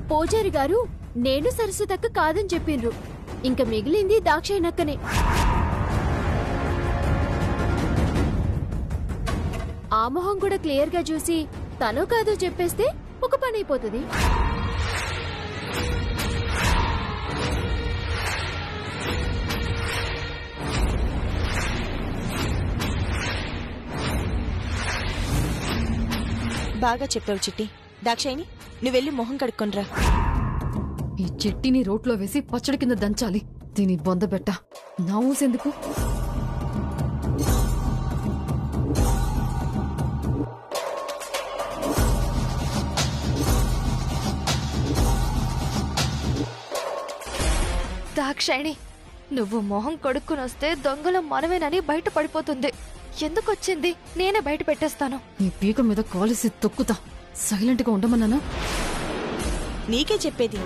పూజారి గారు నేను సరస్వతక్క కాదని చెప్పిండ్రు. ఇంక మిగిలింది దాక్షాయణక్కనే. ఆ మొహం కూడా క్లియర్ గా చూసి తను కాదో చెప్పేస్తే ఒక పని అయిపోతుంది. బాగా చెప్పావు చిట్టి. దాక్షాయిని, నువ్వెళ్ళి మొహం కడుక్కొనిరా. ఈ చిట్టిని రోట్లో వేసి పచ్చడి కింద దంచాలి. దీని బొందబెట్ట నా ఊసెందుకు? దాక్షాయిని, నువ్వు మొహం కొడుక్కుని వస్తే దొంగల మనమేనని బయట పడిపోతుంది. ఎందుకొచ్చింది? నేనే బయట పెట్టేస్తాను. నీ పీక మీద కాలేసి తొక్కుతా. సైలెంట్ గా ఉండమన్నానా? నీకే చెప్పేది.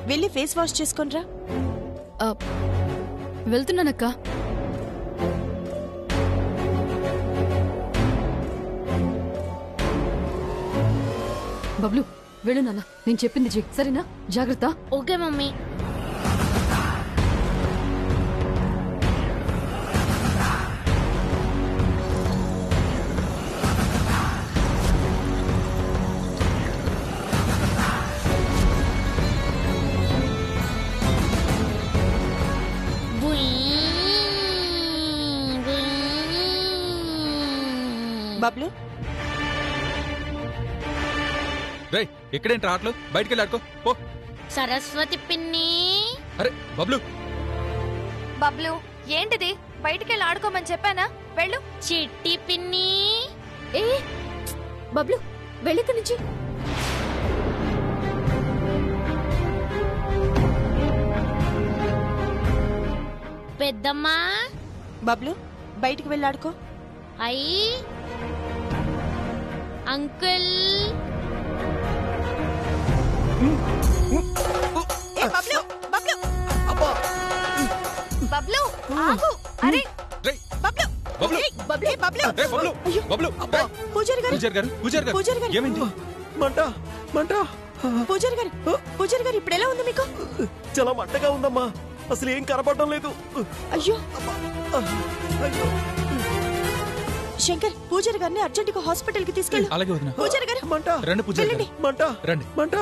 వెళ్ళి ఫేస్ వాష్ చేసుకొనిరా. వెళ్తున్నానక్క. బబ్లు వెళ్ళు నాన్న, నేను చెప్పింది చెయ్యి, సరేనా? జాగ్రత్త. Okay mummy. బబ్లు, రేయ్ ఇక్కడేంటి రాట్లు? బయటికి ఆడుకో పో. సరస్వతి పిన్ని. అరే బబ్లు. బబ్లు ఏంటిది? బయటికెళ్ళి ఆడుకోమని చెప్పానా? వెళ్ళు. చిట్టి పిన్ని. ఏ బబ్లు వెళ్ళిక నుంచి. పెద్దమ్మా. బబ్లు బయటికి వెళ్ళాడుకో. అయ్యి అంకుల్. బబ్లు, బబ్లు, బబ్లు ఆగు. అరే బబ్లు, బబ్లు, బబ్లు, బబ్లు, బబ్లు, బబ్లు. పూజారి గారు, పూజారి గారు, పూజారి గారు, పూజారి గారు. ఏమైంది? మంట మంట. పూజారి గారు, పూజారి గారు, ఇప్పుడు ఎలా ఉంది మీకు? చాలా మంటగా ఉందమ్మా. అసలు ఏం కనపడడం లేదు. అయ్యో అయ్యో. శంకర్, పూజారి గారిని అర్జెంటుగా హాస్పిటల్ కి తీసుకెళ్ళు. అలాగే వదినా. పూజారి గారు, మంట. రండి పూజారి గారు. మంట రండి. మంట.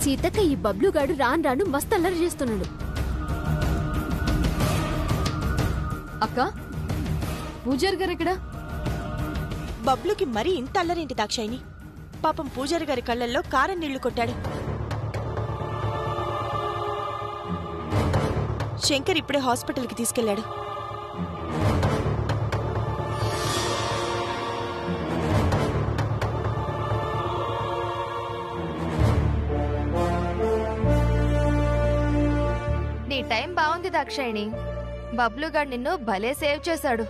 సీతక్క, ఈ బబ్లుగాడు రాను రాను మస్తు అల్లరి చేస్తున్నాడు. అక్క, పూజారి గారు ఎక్కడ? బబ్లుకి మరీ ఇంత అల్లరేంటి దాక్షాయిని? పాపం పూజారి గారి కళ్ళల్లో కారం నీళ్లు కొట్టాడు. శంకర్ ఇప్పుడే హాస్పిటల్ కి తీసుకెళ్లాడు. నీ టైం బాగుంది దాక్షాయిని. బబ్లుగాడు నిన్ను భలే సేవ్ చేశాడు.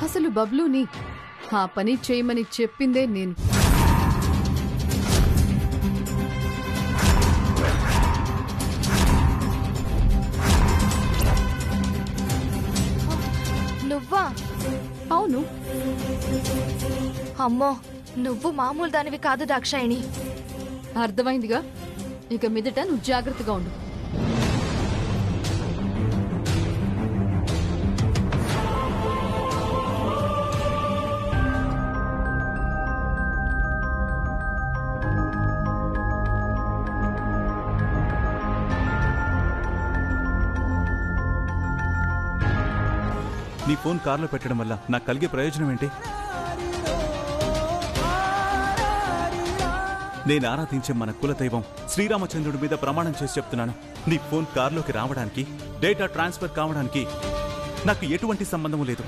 అసలు బబ్లుని ఆ పని చేయమని చెప్పిందే నేను. నువ్వా? అవును. అమ్మో, నువ్వు మామూలు దానివి కాదు దాక్షాయిని. అర్థమైందిగా. ఇక మీదట నువ్వు జాగ్రత్తగా ఉండు. నీ ఫోన్ కార్లో పెట్టడం వల్ల నాకు కలిగే ప్రయోజనం ఏంటి? నేను ఆరాధించే మన కులదైవం శ్రీరామచంద్రుడి మీద ప్రమాణం చేసి చెప్తున్నాను, నీ ఫోన్ కార్లోకి రావడానికి, డేటా ట్రాన్స్ఫర్ కావడానికి నాకు ఎటువంటి సంబంధం లేదు.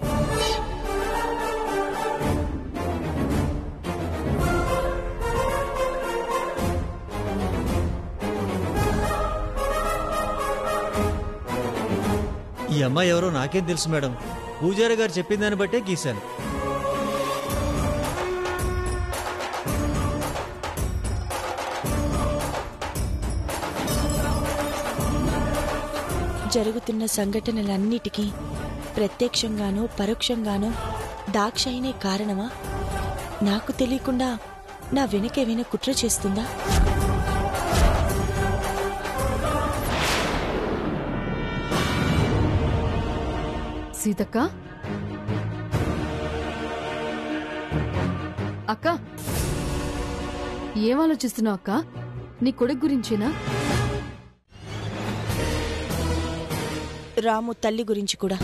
అమ్మాయి ఎవరో నాకేం తెలుసు మేడం. పూజారి గారు చెప్పిన దాన్ని బట్టే గీశాను. జరుగుతున్న సంఘటనలన్నిటికీ ప్రత్యక్షంగానో పరోక్షంగానో దాక్షాయినే కారణమా? నాకు తెలియకుండా నా వెనకేమైనా కుట్ర చేస్తుందా? సీతక్క, అక్క, ఏం ఆలోచిస్తున్నావు అక్క? నీ కొడుకు గురించేనా? రాము తల్లి గురించి కూడా.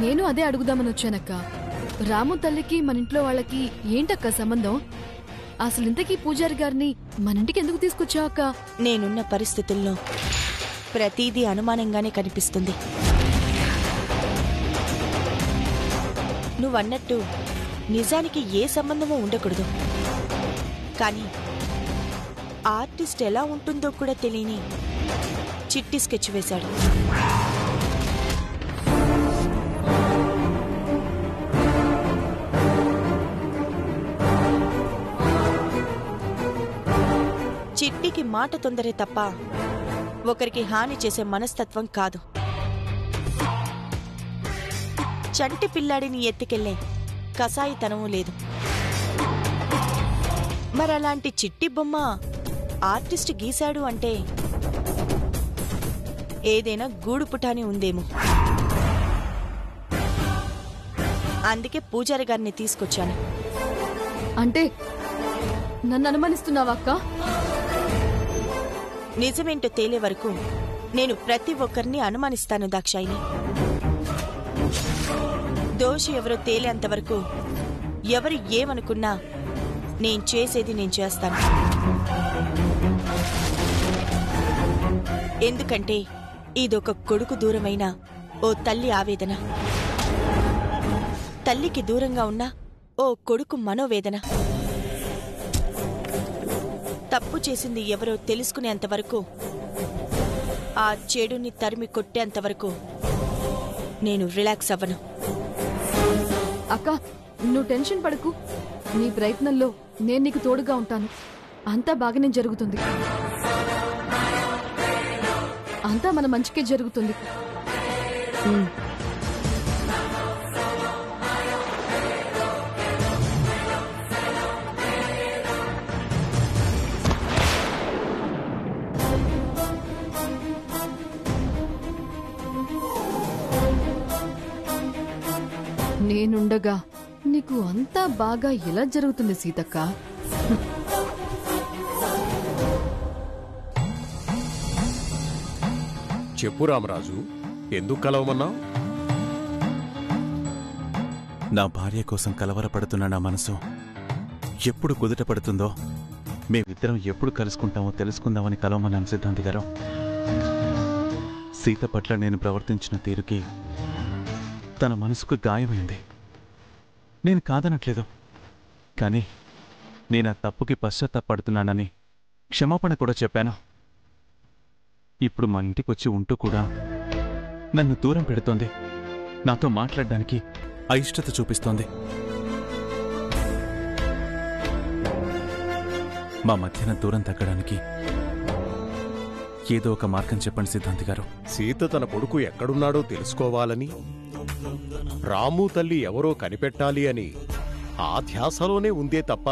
నేను అదే అడుగుదామని వచ్చానక్క. రాము తల్లికి మన ఇంట్లో వాళ్ళకి ఏంటక్క సంబంధం? అసలు ఇంతకీ పూజారి గారిని మన ఇంటికి ఎందుకు తీసుకొచ్చావు అక్క? నేనున్న పరిస్థితుల్లో ప్రతిదీ అనుమానంగానే కనిపిస్తుంది. నువ్వన్నట్టు నిజానికి ఏ సంబంధమూ ఉండకూడదు. కానీ ఆర్టిస్ట్ ఎలా ఉంటుందో కూడా తెలియని చిట్టి స్కెచ్ వేశాడు. చిట్టికి మాట తొందరే తప్ప ఒకరికి హాని చేసే మనస్తత్వం కాదు. చంటి పిల్లాడిని ఎత్తుకెళ్లే కసాయితనమూ లేదు. మరలాంటి చిట్టి బొమ్మ ఆర్టిస్ట్ గీశాడు అంటే ఏదైనా గూడు పుటాని ఉందేమో. అందుకే పూజారి గారిని తీసుకొచ్చాను. అంటే నన్ను అనుమానిస్తున్నావా అక్క? నిజమేంటో తేలే వరకు నేను ప్రతి ఒక్కరిని అనుమానిస్తాను దాక్షాయిని. దోషి ఎవరో తేలేంతవరకు ఎవరు ఏమనుకున్నా నేను చేసేది నేను చేస్తాను. ఎందుకంటే ఇదొక కొడుకు దూరమైన ఓ తల్లి ఆవేదన, తల్లికి దూరంగా ఉన్న ఓ కొడుకు మనోవేదన. తప్పు చేసింది ఎవరో తెలుసుకునేంతవరకు, ఆ చెడుని తరిమి కొట్టేంతవరకు నేను రిలాక్స్ అవ్వను. అక్క, నువ్వు టెన్షన్ పడకు. నీ ప్రయత్నంలో నేను నీకు తోడుగా ఉంటాను. అంతా బాగానే జరుగుతుంది. అంతా మన మంచికే జరుగుతుంది. నేనుండగా నీకు అంతా బాగా ఎలా జరుగుతుంది సీతక్క? చెప్పు రామరాజు, ఎందుకు కలవమన్నావు? నా భార్య కోసం కలవరపడుతున్న నా మనసు ఎప్పుడు కుదుట పడుతుందో, మేమిద్దరం ఎప్పుడు కలుసుకుంటామో తెలుసుకుందామని కలవమన్నాను సిద్ధాంతి గారు. సీత పట్ల నేను ప్రవర్తించిన తీరుకి తన మనసుకు గాయమైంది. నేను కాదనట్లేదు, కానీ నేను ఆ తప్పుకి పశ్చాత్తాపడుతున్నానని క్షమాపణ కూడా చెప్పాను. ఇప్పుడు మా ఇంటికి వచ్చి ఉంటూ కూడా నన్ను దూరం పెడుతోంది. నాతో మాట్లాడడానికి అయిష్టత చూపిస్తోంది. మా మధ్యన దూరం తగ్గడానికి ఏదో ఒక మార్గం చెప్పండి సిద్ధాంతి గారు. సీత తన కొడుకు ఎక్కడున్నాడో తెలుసుకోవాలని, రాము తల్లి ఎవరో కనిపెట్టాలి అని ఆ ధ్యాసలోనే ఉందే తప్ప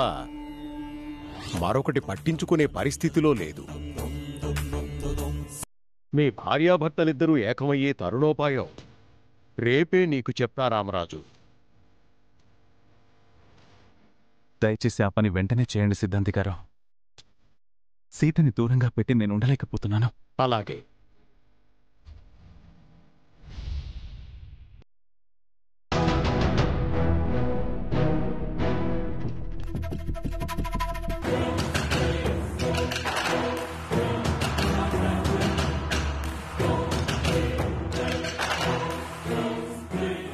మరొకటి పట్టించుకునే పరిస్థితిలో లేదు. మీ భార్యాభర్తలిద్దరూ ఏకమయ్యే తరుణోపాయం రేపే నీకు చెప్తా రామరాజు. దయచేసి ఆ పని వెంటనే చేయండి సిద్ధాంతి గారు. సీతని దూరంగా పెట్టి నేను ఉండలేకపోతున్నాను. అలాగే.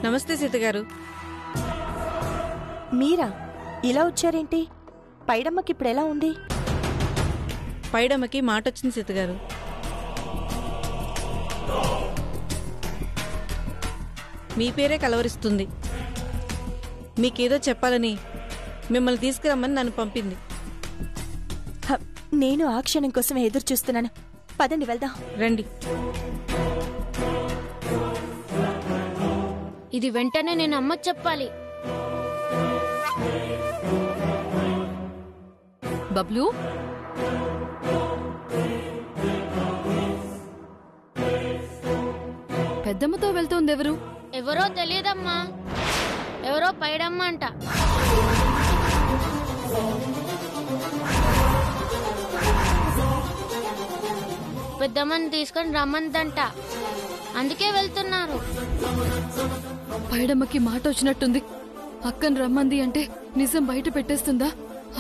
నమస్తే సీత గారు. మీరా ఇలా వచ్చారేంటి? పైడమ్మకి ఇప్పుడు ఎలా ఉంది? పైడమ్మకి మాటొచ్చింది సీతగారు. మీ పేరే కలవరిస్తుంది. మీకేదో చెప్పాలని మిమ్మల్ని తీసుకురమ్మని నన్ను పంపింది. నేను ఆ క్షణం కోసం ఎదురు చూస్తున్నాను. పదండి వెళ్దాం. రండి. ఇది వెంటనే నేను అమ్మకు చెప్పాలి. బబ్లు, పెద్దమ్మతో వెళ్తోంది ఎవరు? ఎవరో తెలియదమ్మా. ఎవరో పైడమ్మ అంట. పెద్దమ్మని తీసుకొని రమ్మందంట. అందుకే వెళ్తున్నారు. పైడమ్మకి మాట వచ్చినట్టుంది. అక్కను రమ్మంది అంటే నిజం బయట పెట్టేస్తుందా?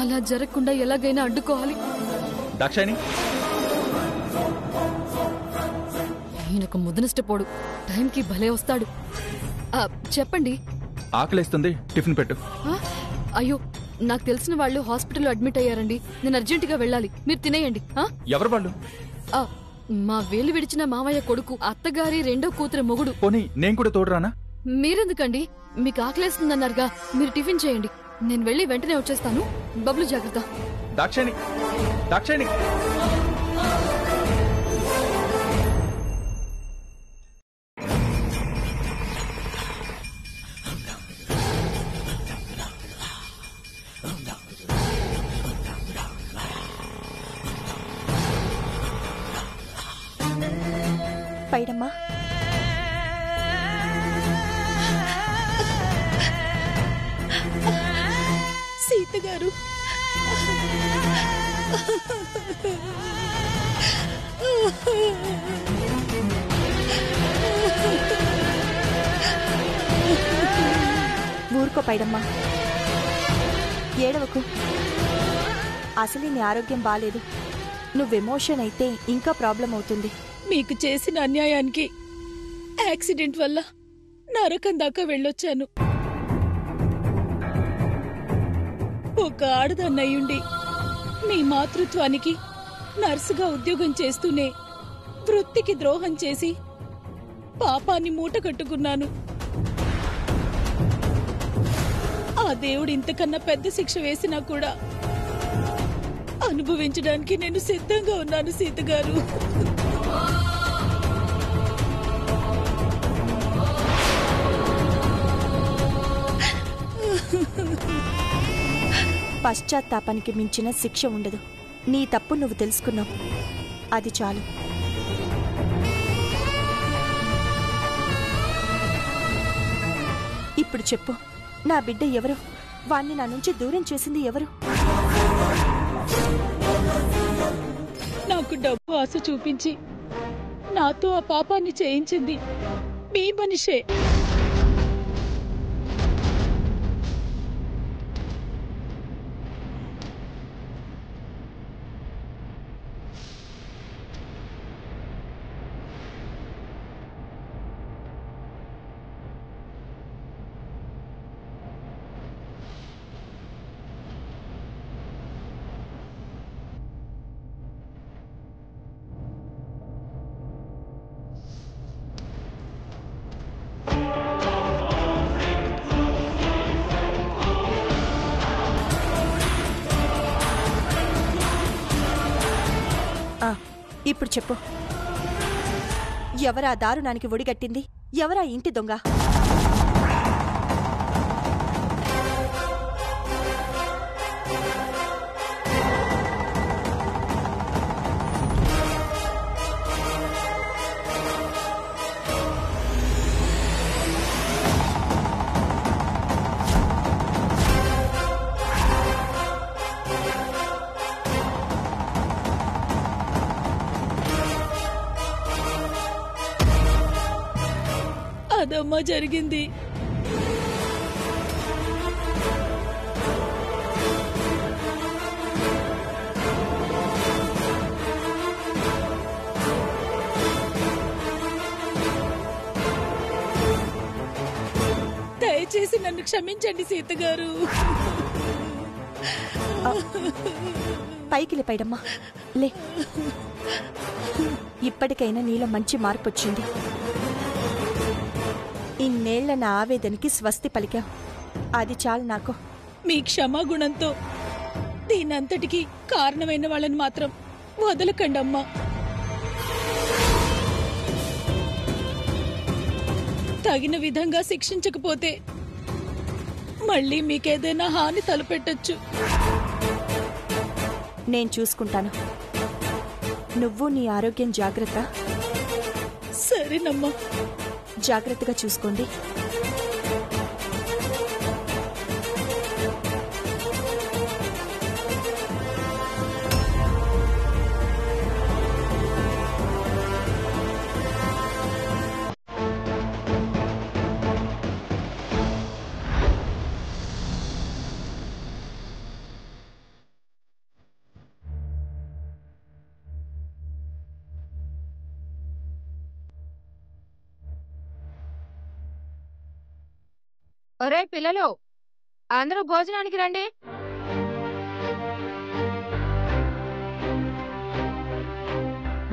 అలా జరగకుండా ఎలాగైనా అడ్డుకోవాలి. దాక్షాయణి, ఈయనకు ముదనష్టపోడు. టైంకి భలే వస్తాడు. చెప్పండి. ఆకలేస్తుంది, టిఫిన్ పెట్టు. అయ్యో, నాకు తెలిసిన వాళ్ళు హాస్పిటల్లో అడ్మిట్ అయ్యారండి. నేను అర్జెంటుగా వెళ్ళాలి. మీరు తినేయండి. ఎవరు వాళ్ళు? మా వేలు విడిచిన మావయ్య కొడుకు, అత్తగారి రెండో కూతురు మొగుడు. పోనీ నేను కూడా తోడురానా? మీరెందుకండి? మీకు ఆకలేస్తుందన్నారుగా. మీరు టిఫిన్ చేయండి. నేను వెళ్ళి వెంటనే వచ్చేస్తాను. బబ్లు జాగ్రత్త. దాక్షాయణి, దాక్షాయణి. పైడమ్మా, సీతగారు, ఊరుకో పైడమ్మా, ఏడవకు. అసలు నీ ఆరోగ్యం బాలేదు. నువ్వు ఎమోషన్ అయితే ఇంకా ప్రాబ్లం అవుతుంది. మీకు చేసిన అన్యాయానికి యాక్సిడెంట్ వల్ల నరకం దాకా వెళ్ళొచ్చాను. ఒక ఆడదాన్నయ్యుండి మీ మాతృత్వానికి నర్సుగా ఉద్యోగం చేస్తూనే వృత్తికి ద్రోహం చేసి పాపాన్ని మూట కట్టుకున్నాను. ఆ దేవుడు ఇంతకన్నా పెద్ద శిక్ష వేసినా కూడా అనుభవించడానికి నేను సిద్ధంగా ఉన్నాను సీతగారు. పశ్చాత్తాపానికి మించిన శిక్ష ఉండదు. నీ తప్పు నువ్వు తెలుసుకున్నావు, అది చాలు. ఇప్పుడు చెప్పు, నా బిడ్డ ఎవరు? వాణ్ణి నా నుంచి దూరం చేసింది ఎవరు? నాకు డబ్బు ఆశ చూపించి నాతో ఆ పాపాన్ని చేయించింది మీ మనిషే. ఇప్పుడు చెప్పు, ఎవరా దారుణానికి ఒడిగట్టింది? ఎవరా ఇంటి దొంగ? అదమ్మా జరిగింది. దయచేసి దయచేసి నన్ను క్షమించండి సీత గారు. పైకి లేపైడమ్మా, లే. ఇప్పటికైనా నీలో మంచి మార్పు వచ్చింది. ఇన్నేళ్ల నా ఆవేదనకి స్వస్తి పలికావు, అది చాలు నాకు. మీ క్షమాగుణంతో దీనంతటికి కారణమైన వాళ్ళని మాత్రం వదలకండి అమ్మా. తగిన విధంగా శిక్షించకపోతే మళ్ళీ మీకేదైనా హాని తలపెట్టొచ్చు. నేను చూసుకుంటాను. నువ్వు నీ ఆరోగ్యం జాగ్రత్త. సరేనమ్మా. జాగ్రత్తగా చూసుకోండి. ఒరే పిల్లలు, అందరూ భోజనానికి రండి.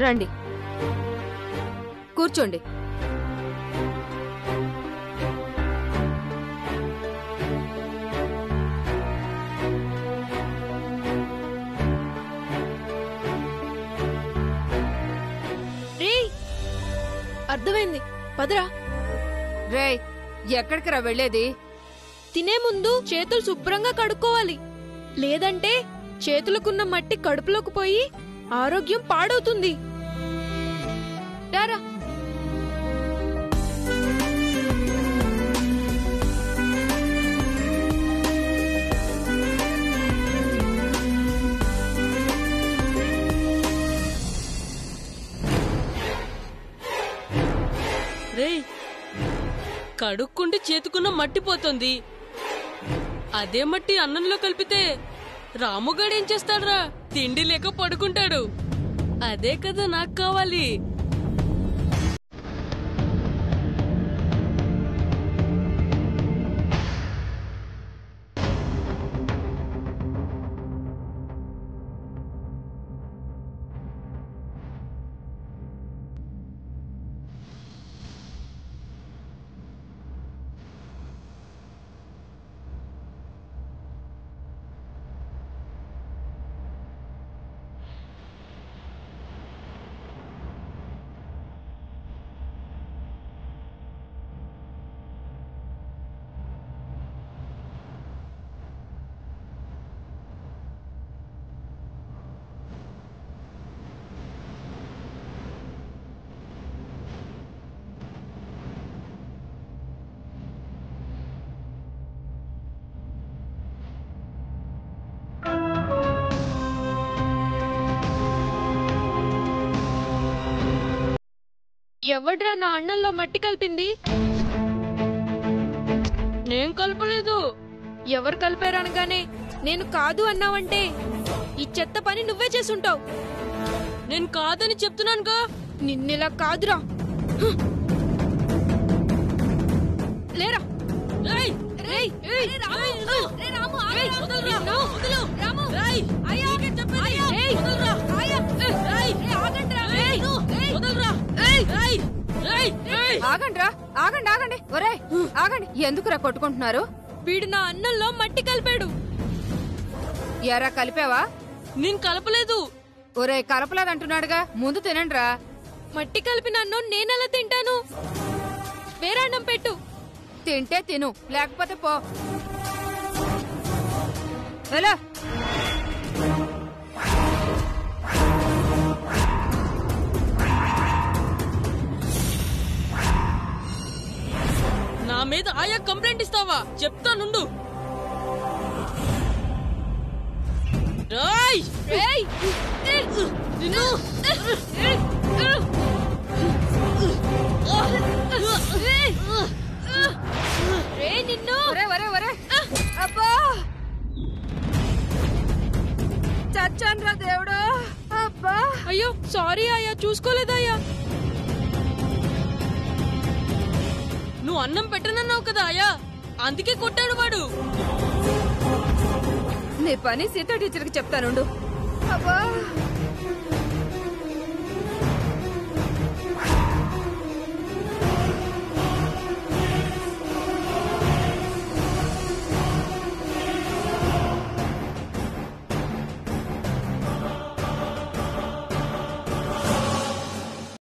రండి, కూర్చోండి. అర్థమైంది, పదరా. రేయ్, ఎక్కడికి రా వెళ్ళేది? తినే ముందు చేతులు శుభ్రంగా కడుక్కోవాలి, లేదంటే చేతులకున్న మట్టి కడుపులోకి పోయి ఆరోగ్యం పాడవుతుంది. రారా. కడుక్కుంటే చేతుకున్న మట్టి పోతుంది. అదే మట్టి అన్నంలో కలిపితే రాముగాడేం చేస్తాడ్రా? తిండి లేక పడుకుంటాడు. అదే కదా నాకు కావాలి. ఎవడ్రా నా అన్నంలో మట్టి కలిపింది? నేను కలపలేదు. ఎవరు కలిపారు అనగానే నేను కాదు అన్నావంటే ఈ చెత్త పని నువ్వే చేసుంటావు. నేను కాదని చెప్తున్నానుగా. నిన్నెలా కాదురా. లేరా. ఆగండ్రా, ఆగండి ఆగండి. ఒరే ఆగండి, ఎందుకురా కొట్టుకుంటున్నారు? వీడు నా అన్నంలో మట్టి కలిపాడు. ఎరా కలిపావా? నేను కలపలేదు. ఒరే కలపలేదంటున్నాడుగా, ముందు తినండిరా. మట్టి కలిపిన అన్నం నేనెలా తింటాను? వేరే అన్నం పెట్టు. తింటే తిను, లేకపోతే పో. ఎలా? నా మీద ఆయా కంప్లైంట్ ఇస్తావా? చెప్తానుండు. అబ్బా చచ్చాన్రా దేవుడు. అబ్బా అయ్యో సారీ అయ్యా, చూసుకోలేదయ్యా. నువ్వు అన్నం పెట్టనన్నావు కదా అయ్యా. అందుకే కొట్టాడు వాడు. నీ పని సీతా టీచర్కి చెప్తానుండు. అబ్బా